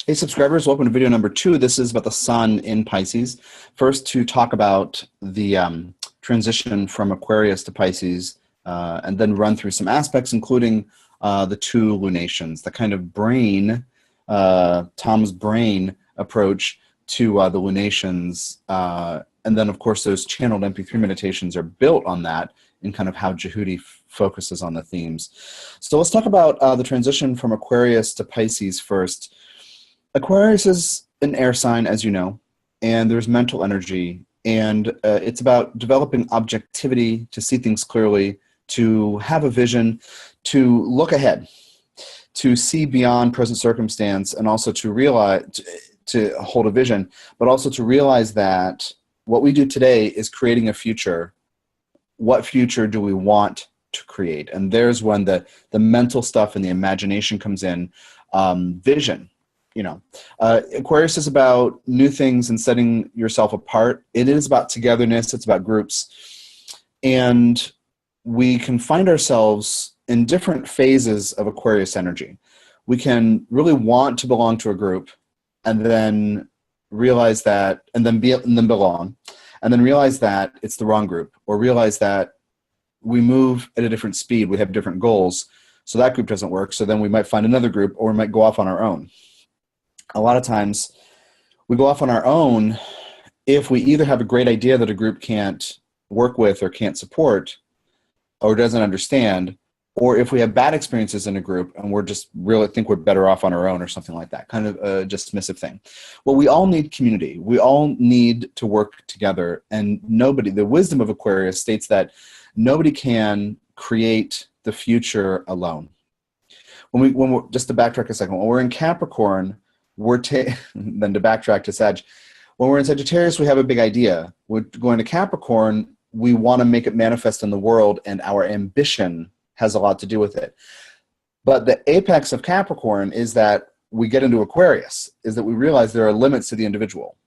Hey subscribers, welcome to video number 2. This is about the sun in Pisces. First, to talk about the transition from Aquarius to Pisces, and then run through some aspects, including the 2 lunations, the kind of brain, Tom's brain approach to the lunations. And then, of course, those channeled MP3 meditations are built on that and kind of how Jehudi focuses on the themes. So let's talk about the transition from Aquarius to Pisces first. Aquarius is an air sign, as you know, and there's mental energy, and it's about developing objectivity, to see things clearly, to have a vision, to look ahead, to see beyond present circumstance, and also to realize, to hold a vision, but also to realize that what we do today is creating a future. What future do we want to create? And there's when the mental stuff and the imagination comes in. Vision. You know, Aquarius is about new things and setting yourself apart. It is about togetherness. It's about groups. And we can find ourselves in different phases of Aquarius energy. We can really want to belong to a group and then realize that, and then belong, and then realize that it's the wrong group, or realize that we move at a different speed. We have different goals. So that group doesn't work. So then we might find another group, or we might go off on our own. A lot of times we go off on our own if we either have a great idea that a group can't work with or can't support or doesn't understand, or if we have bad experiences in a group and we're just really think we're better off on our own or something like that, kind of a dismissive thing. Well, we all need community. We all need to work together, and the wisdom of Aquarius states that nobody can create the future alone. When we're just to backtrack a second, when we're in Capricorn, then to backtrack to Sag, when we're in Sagittarius, we have a big idea. We're going to Capricorn, we want to make it manifest in the world, and our ambition has a lot to do with it. But the apex of Capricorn is that we get into Aquarius, is that we realize there are limits to the individual.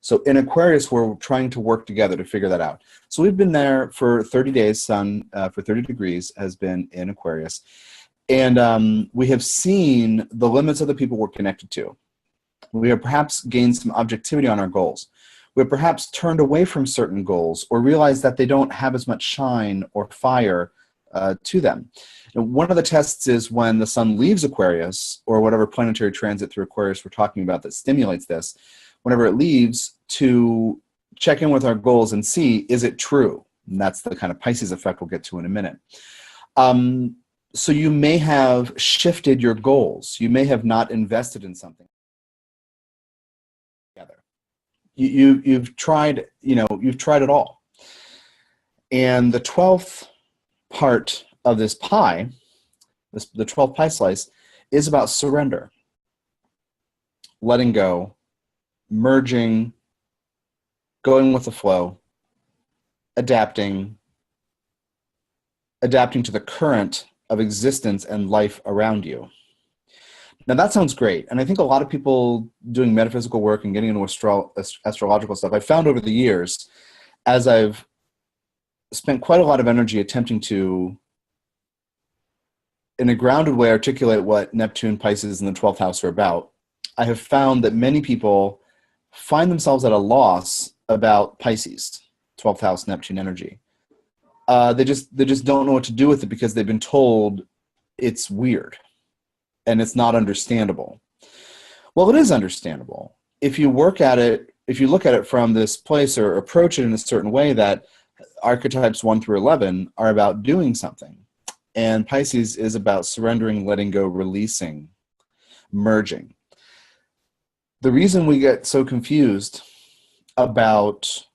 So in Aquarius, we're trying to work together to figure that out. So we've been there for 30 days. Sun for 30 degrees has been in Aquarius. And we have seen the limits of the people we're connected to. We have perhaps gained some objectivity on our goals. We have perhaps turned away from certain goals or realized that they don't have as much shine or fire to them. And one of the tests is when the sun leaves Aquarius, or whatever planetary transit through Aquarius we're talking about that stimulates this, whenever it leaves, to check in with our goals and see, is it true? And that's the kind of Pisces effect we'll get to in a minute. So you may have shifted your goals. You may have not invested in something. You've tried, you've tried it all. And the 12th part of this pie, the 12th pie slice, is about surrender, letting go, merging, going with the flow, adapting to the current of existence and life around you. Now that sounds great, and I think a lot of people doing metaphysical work and getting into astrological stuff, I found over the years, as I've spent quite a lot of energy attempting to, in a grounded way, articulate what Neptune, Pisces, and the 12th house are about, I have found that many people find themselves at a loss about Pisces, 12th house, Neptune energy. They just don't know what to do with it because they've been told it's weird and it's not understandable. Well, it is understandable. If you work at it, if you look at it from this place or approach it in a certain way, that archetypes 1 through 11 are about doing something. And Pisces is about surrendering, letting go, releasing, merging. The reason we get so confused about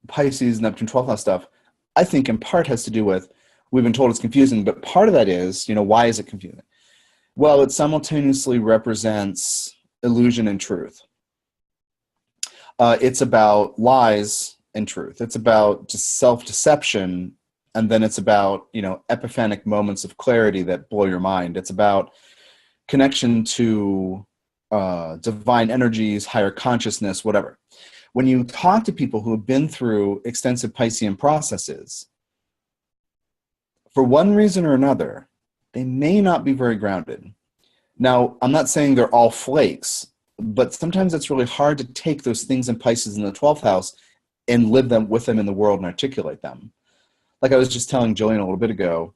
Pisces, Neptune, 12th house stuff, I think in part has to do with, we've been told it's confusing, but part of that is, why is it confusing? Well, it simultaneously represents illusion and truth. It's about lies and truth. It's about just self-deception, and then it's about, epiphanic moments of clarity that blow your mind. It's about connection to divine energies, higher consciousness, whatever. When you talk to people who have been through extensive Piscean processes, for one reason or another, they may not be very grounded. Now, I'm not saying they're all flakes, but sometimes it's really hard to take those things in Pisces in the 12th house and live them with them in the world and articulate them. Like I was just telling Jillian a little bit ago,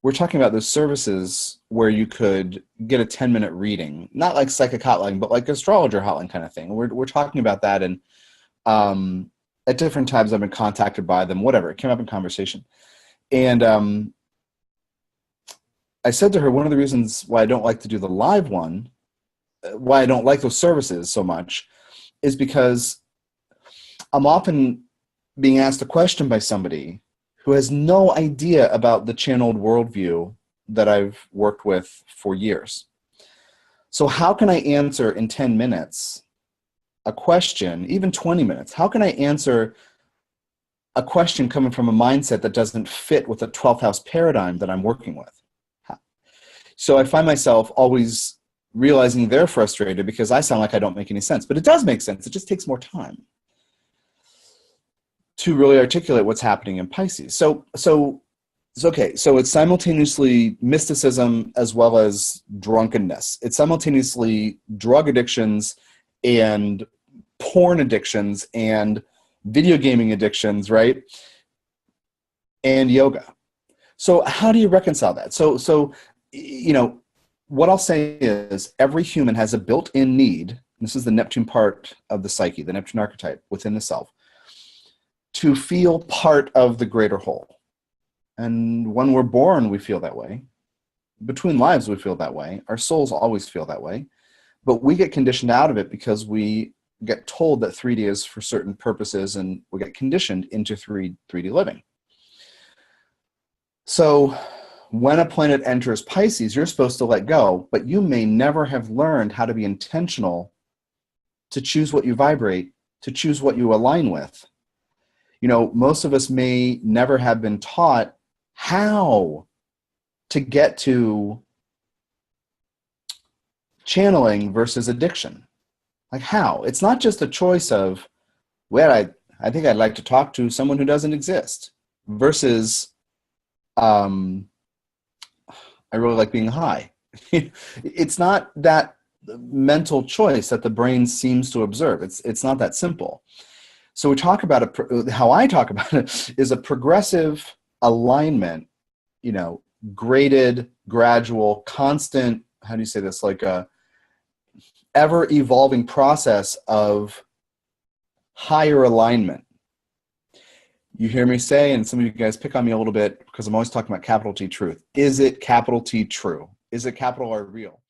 we're talking about those services where you could get a 10-minute reading, not like psychic hotline, but like astrologer hotline kind of thing. We're talking about that, and at different times I've been contacted by them, whatever. It came up in conversation. And I said to her, one of the reasons why I don't like to do the live one, why I don't like those services so much, is because I'm often being asked a question by somebody who has no idea about the channeled worldview that I've worked with for years. So how can I answer in 10 minutes a question, even 20 minutes? How can I answer a question coming from a mindset that doesn't fit with the 12th house paradigm that I'm working with? So I find myself always realizing they're frustrated because I sound like I don't make any sense. But it does make sense. It just takes more time to really articulate what's happening in Pisces. So it's simultaneously mysticism as well as drunkenness. It's simultaneously drug addictions and porn addictions and video gaming addictions, right? And yoga. So how do you reconcile that? So what I'll say is every human has a built-in need. This is the Neptune part of the psyche, the Neptune archetype within the self, to feel part of the greater whole. And when we're born, we feel that way. Between lives, we feel that way. Our souls always feel that way. But we get conditioned out of it because we get told that 3D is for certain purposes, and we get conditioned into 3D living. So when a planet enters Pisces, you're supposed to let go, but you may never have learned how to be intentional to choose what you vibrate, to choose what you align with. Most of us may never have been taught how to get to channeling versus addiction. Like how? It's not just a choice of, well, I think I'd like to talk to someone who doesn't exist versus I really like being high. It's not that mental choice that the brain seems to observe. It's not that simple. So we talk about how I talk about it is a progressive alignment, graded, gradual, constant, how do you say this? Like a ever evolving process of higher alignment. You hear me say, and some of you guys pick on me a little bit because I'm always talking about capital T truth. Is it capital T true? Is it capital R real?